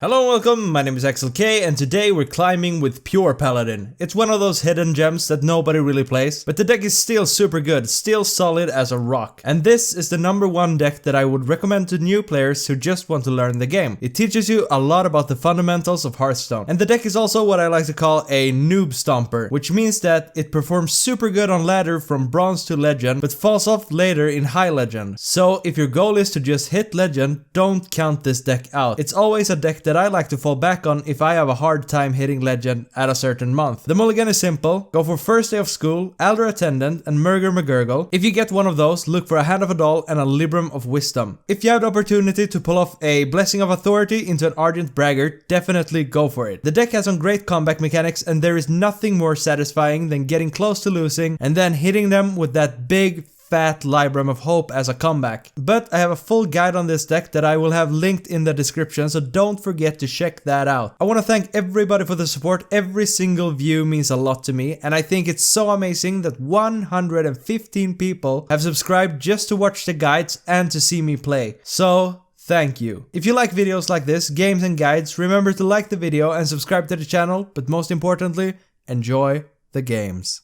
Hello and welcome, my name is XLK and today we're climbing with Pure Paladin. It's one of those hidden gems that nobody really plays, but the deck is still super good, still solid as a rock. And this is the #1 deck that I would recommend to new players who just want to learn the game. It teaches you a lot about the fundamentals of Hearthstone. And the deck is also what I like to call a noob stomper, which means that it performs super good on ladder from bronze to legend, but falls off later in high legend. So if your goal is to just hit legend, don't count this deck out. It's always a deck that I like to fall back on if I have a hard time hitting legend at a certain month. The mulligan is simple. Go for First Day of School, Elder Attendant, and Murger McGurgle. If you get one of those, look for a Hand of a Doll and a Libram of Wisdom. If you have the opportunity to pull off a Blessing of Authority into an Ardent Braggart, definitely go for it. The deck has some great comeback mechanics and there is nothing more satisfying than getting close to losing and then hitting them with that big fat Libram of Hope as a comeback. But I have a full guide on this deck that I will have linked in the description, so don't forget to check that out. I want to thank everybody for the support. Every single view means a lot to me, and I think it's so amazing that 115 people have subscribed just to watch the guides and to see me play. So thank you. If you like videos like this, games and guides, remember to like the video and subscribe to the channel, but most importantly, enjoy the games.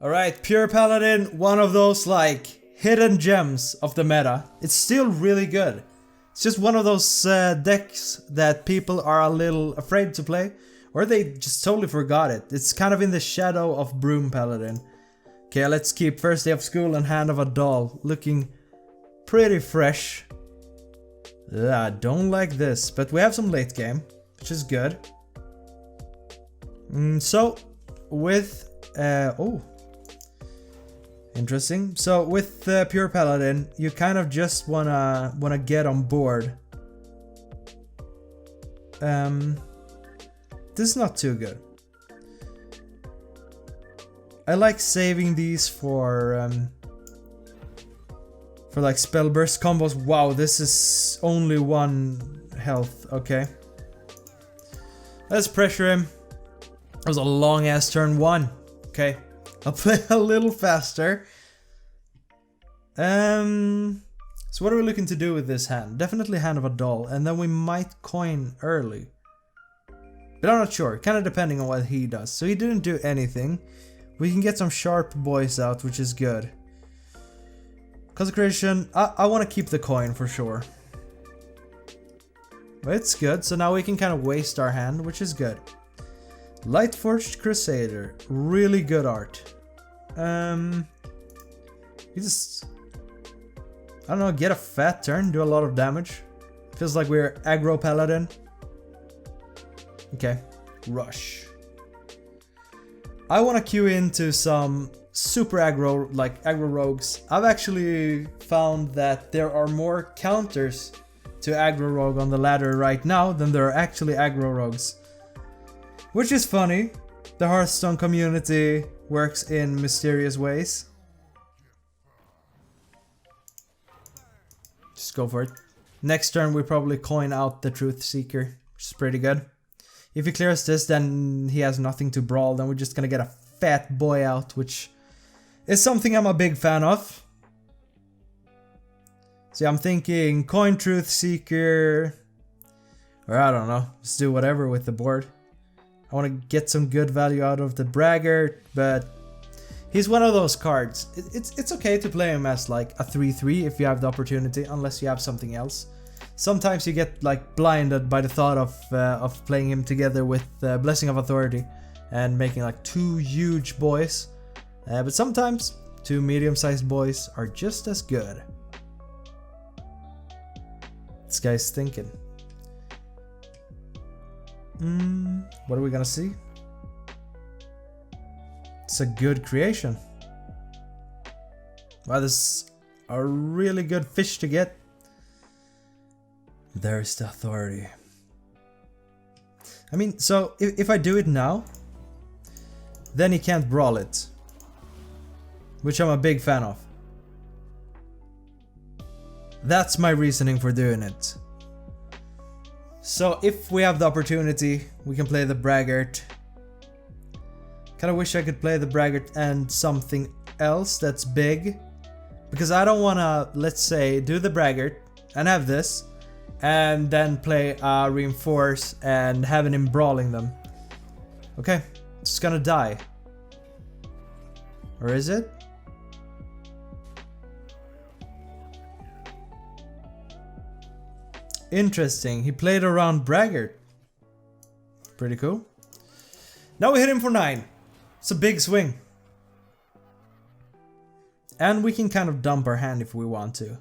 Alright, Pure Paladin, one of those like hidden gems of the meta. It's still really good. It's just one of those decks that people are a little afraid to play, or they just totally forgot it. It's kind of in the shadow of Broom Paladin. Okay, let's keep First Day of School and Hand of a Doll looking pretty fresh. I don't like this, but we have some late game, which is good. So, with interesting. So with Pure Paladin, you kind of just wanna get on board. This is not too good. I like saving these for like spell burst combos. Wow, this is only 1 health. Okay, let's pressure him. That was a long ass turn 1. Okay, I'll play a little faster. So what are we looking to do with this hand? Definitely Hand of a Doll, and then we might coin early. But I'm not sure, kind of depending on what he does. So he didn't do anything. We can get some sharp boys out, which is good. Consecration, I want to keep the coin for sure. But it's good, so now we can kind of waste our hand, which is good. Lightforged Crusader, really good art. You just, I don't know, get a fat turn, do a lot of damage. Feels like we're aggro Paladin. Okay, rush. I want to queue into some super aggro, like aggro rogues. I've actually found that there are more counters to aggro rogue on the ladder right now than there are actually aggro rogues. Which is funny. The Hearthstone community works in mysterious ways. Just go for it. Next turn we probably coin out the Truth Seeker, which is pretty good. If he clears this, then he has nothing to brawl, then we're just gonna get a fat boy out, which is something I'm a big fan of. So I'm thinking coin Truth Seeker, or I don't know, just do whatever with the board. I want to get some good value out of the Braggart, but he's one of those cards. It's okay to play him as like a 3/3 if you have the opportunity, unless you have something else. Sometimes you get like blinded by the thought of playing him together with Blessing of Authority and making like 2 huge boys. But sometimes 2 medium-sized boys are just as good. This guy's thinking. What are we gonna see? It's a good creation. Wow, this is a really good fish to get. There's the Authority. I mean, so if I do it now, then he can't brawl it, which I'm a big fan of. That's my reasoning for doing it. So if we have the opportunity, we can play the Braggart. Kinda wish I could play the Braggart and something else that's big. Because I don't wanna, let's say, do the Braggart and have this, and then play reinforce and having him brawling them. Okay, it's gonna die. Or is it? Interesting, he played around Braggart. Pretty cool. Now we hit him for 9. It's a big swing. And we can kind of dump our hand if we want to.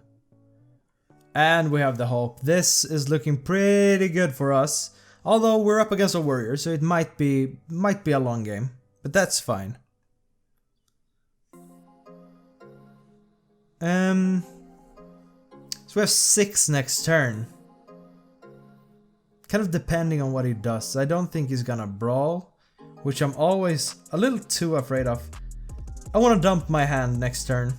And we have the hope. This is looking pretty good for us. Although we're up against a warrior, so it might be a long game. But that's fine. So we have 6 next turn. Kind of depending on what he does. I don't think he's gonna brawl, which I'm always a little too afraid of. I want to dump my hand next turn,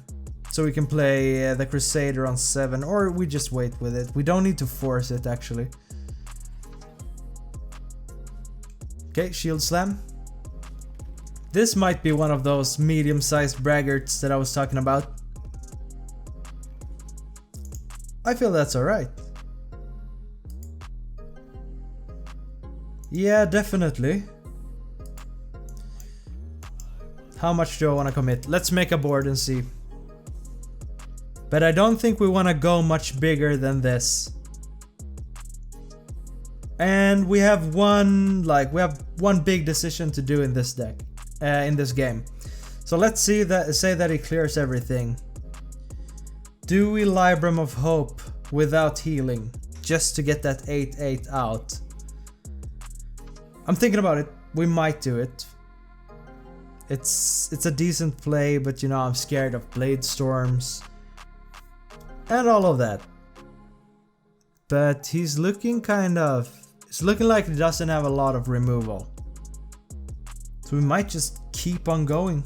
so we can play the Crusader on 7, or we just wait with it. We don't need to force it actually. Okay, Shield Slam. This might be one of those medium-sized braggarts that I was talking about. I feel that's alright. Yeah, definitely. How much do I want to commit? Let's make a board and see. But I don't think we want to go much bigger than this. And we have one big decision to do in this deck, in this game. So let's say that he clears everything. Do we Libram of Hope without healing, just to get that 8/8 out? I'm thinking about it. We might do it. It's a decent play, but you know, I'm scared of Blade Storms and all of that. But he's looking it's looking like he doesn't have a lot of removal. So we might just keep on going.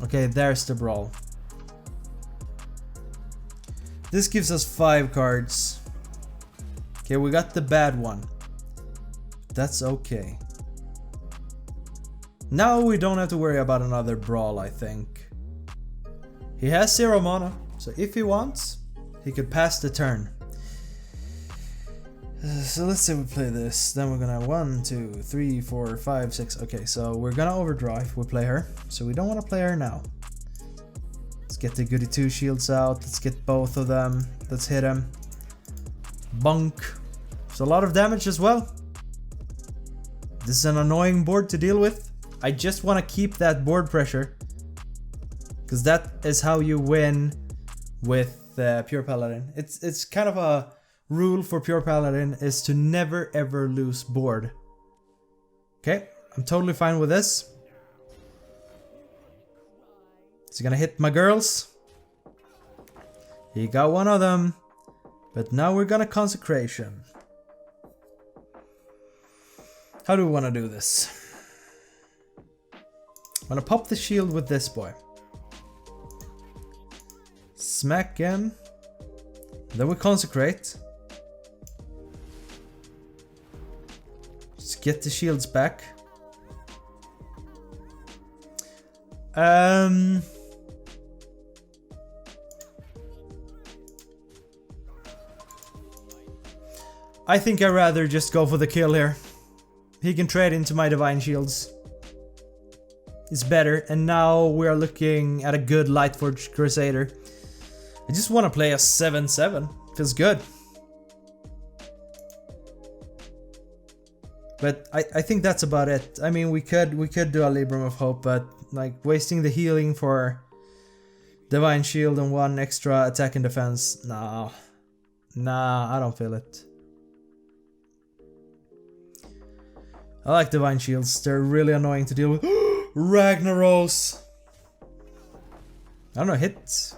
Okay, there's the brawl. This gives us 5 cards. Okay, we got the bad one. That's okay. Now we don't have to worry about another brawl, I think. He has 0 mana, so if he wants, he could pass the turn. So let's say we play this, then we're gonna 1, 2, 3, 4, 5, 6. Okay, so we're gonna overdraw if we play her, so we don't want to play her now. Let's get the Goody 2 shields out, let's get both of them, let's hit him. Bunk. It's a lot of damage as well. This is an annoying board to deal with. I just want to keep that board pressure, because that is how you win with Pure Paladin. It's kind of a rule for Pure Paladin, is to never ever lose board. Okay, I'm totally fine with this. Is he gonna hit my girls? He got one of them, but now we're gonna Consecration. How do we want to do this? I'm gonna pop the shield with this boy. Smack him. Then we Consecrate. Just get the shields back. I think I'd rather just go for the kill here. He can trade into my Divine Shields. It's better, and now we are looking at a good Lightforged Crusader. I just want to play a 7/7. Feels good. But I think that's about it. I mean, we could do a Libram of Hope, but like wasting the healing for Divine Shield and 1 extra attack and defense. Nah, I don't feel it. I like Divine Shields. They're really annoying to deal with. Ragnaros. I don't know, hit.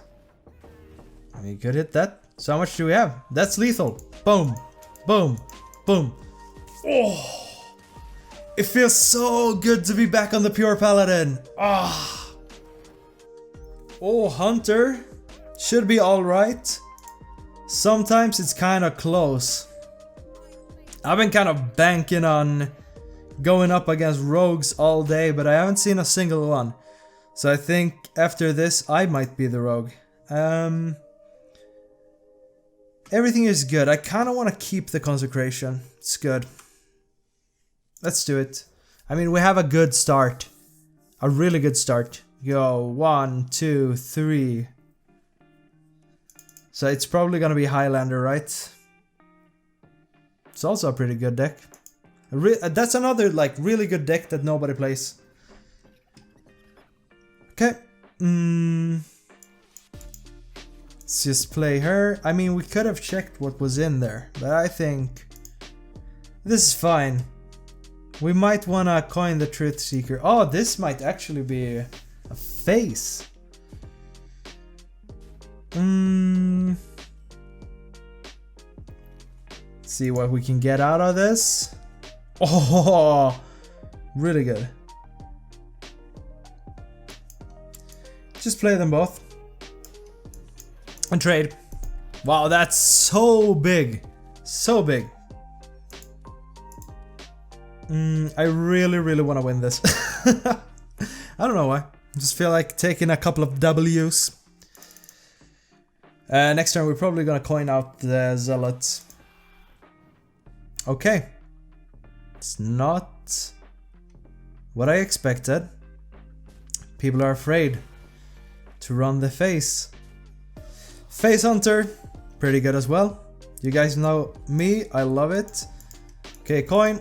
I mean, you could hit that. So how much do we have? That's lethal. Boom, boom, boom. Oh, it feels so good to be back on the Pure Paladin. Ah. Oh, Hunter should be all right. Sometimes it's kind of close. I've been kind of banking on going up against rogues all day, but I haven't seen a single one. So I think after this I might be the rogue. Everything is good. I kind of want to keep the consecration. It's good. Let's do it. I mean, we have a good start. A really good start. Go 1, 2, 3. So it's probably gonna be Highlander, right? It's also a pretty good deck. That's another like really good deck that nobody plays. Okay. Let's just play her. I mean, we could have checked what was in there, but I think this is fine. We might wanna coin the Truth Seeker. Oh, this might actually be a face. See what we can get out of this. Oh, really good. Just play them both. And trade. Wow, that's so big. So big. I really want to win this. I don't know why. I just feel like taking a couple of W's. Next turn we're probably gonna coin out the Zealots. Okay. It's not what I expected. People are afraid to run the face. Face Hunter, pretty good as well. You guys know me, I love it. Okay, coin.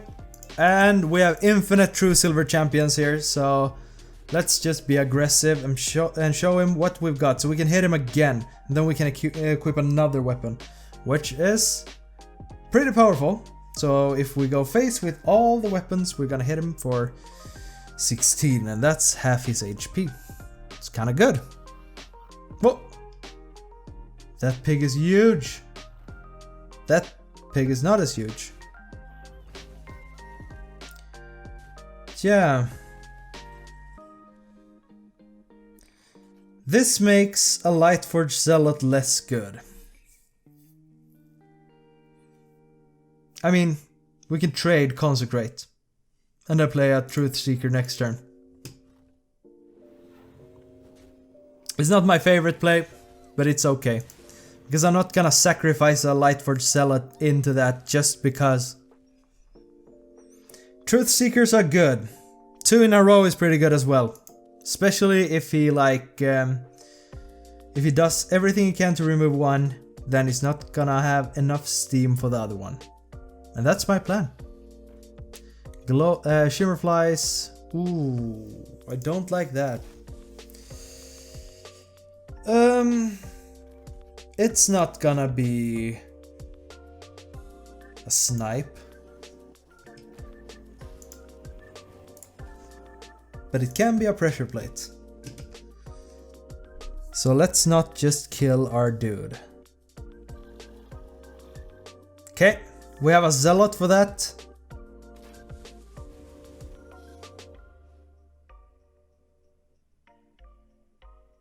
And we have infinite true silver champions here, so let's just be aggressive and show him what we've got. So we can hit him again, and then we can equip another weapon, which is pretty powerful. So if we go face with all the weapons, we're gonna hit him for 16, and that's half his HP. It's kinda good. Whoa! That pig is huge. That pig is not as huge. Yeah. This makes a Lightforged Zealot less good. I mean, we can trade Consecrate. And then play a Truth Seeker next turn. It's not my favorite play, but it's okay. Because I'm not gonna sacrifice a Lightforged Zealot into that just because. Truth Seekers are good. 2 in a row is pretty good as well. Especially if he like, if he does everything he can to remove one, then he's not gonna have enough steam for the other one. And that's my plan. Shimmerflies. Ooh, I don't like that. It's not gonna be a snipe. But it can be a pressure plate. So let's not just kill our dude. Okay, we have a Zealot for that.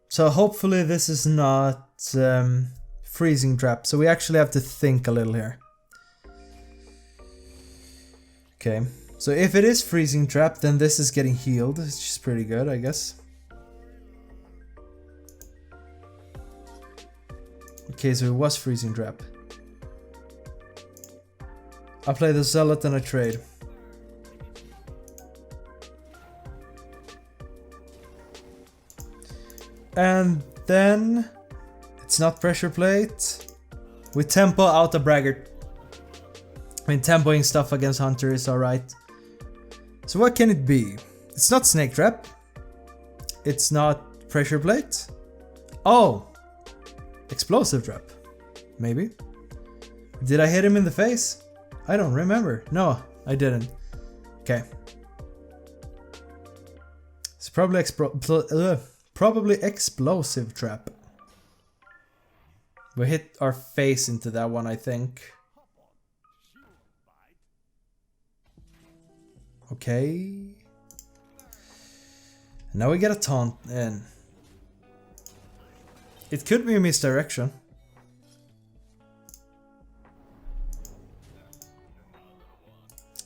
So hopefully this is not freezing trap. So we actually have to think a little here. Okay. So if it is freezing trap, then this is getting healed, which is pretty good, I guess. Okay, so it was freezing trap. I'll play the Zealot and I trade. And then it's not pressure plate. We tempo out a braggart. I mean, tempoing stuff against Hunter is alright. So what can it be? It's not snake trap. It's not pressure plate. Oh! Explosive trap. Maybe. Did I hit him in the face? I don't remember. No, I didn't. Okay. It's probably explosive trap. We hit our face into that one, I think. Okay. Now we get a taunt in. It could be a misdirection.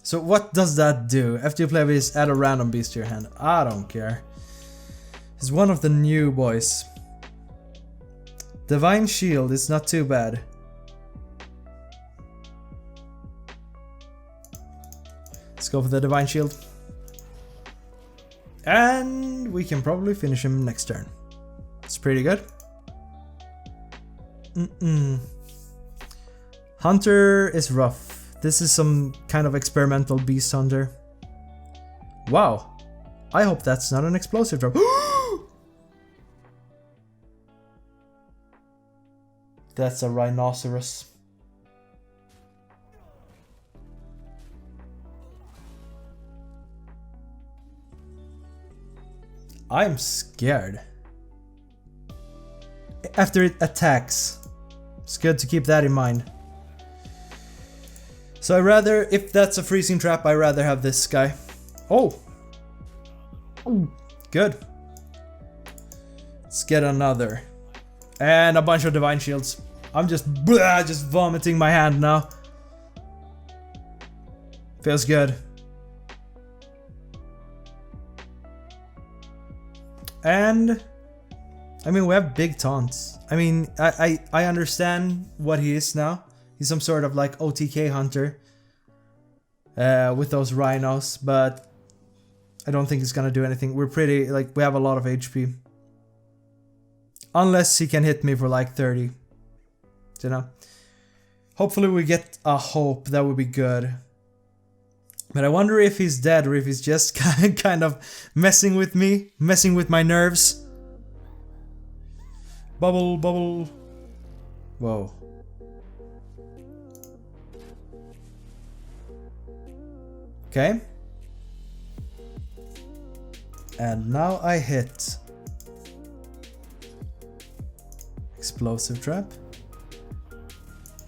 So what does that do? After you play this, add a random beast to your hand. I don't care. It's one of the new boys. Divine Shield is not too bad. Let's go for the Divine Shield. And we can probably finish him next turn. It's pretty good. Hunter is rough. This is some kind of experimental beast hunter. Wow. I hope that's not an explosive drop. That's a rhinoceros. I'm scared. After it attacks. It's good to keep that in mind. So I rather, if that's a freezing trap, I rather have this guy. Oh! Good. Let's get another. And a bunch of Divine Shields. I'm just vomiting my hand now. Feels good. And I mean, we have big taunts. I mean, I understand what he is now. He's some sort of like OTK hunter with those rhinos, but I don't think he's gonna do anything. We're pretty, like, we have a lot of HP. Unless he can hit me for like 30. You know? Hopefully we get a hope, that would be good. But I wonder if he's dead or if he's just kind of messing with me, messing with my nerves. Bubble, bubble. Whoa. Okay. And now I hit. Explosive trap.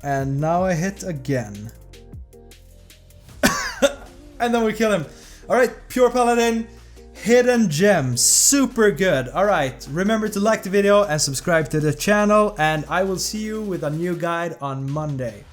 And now I hit again. And then we kill him. Alright, Pure Paladin, hidden gem, super good. Alright, remember to like the video and subscribe to the channel, and I will see you with a new guide on Monday.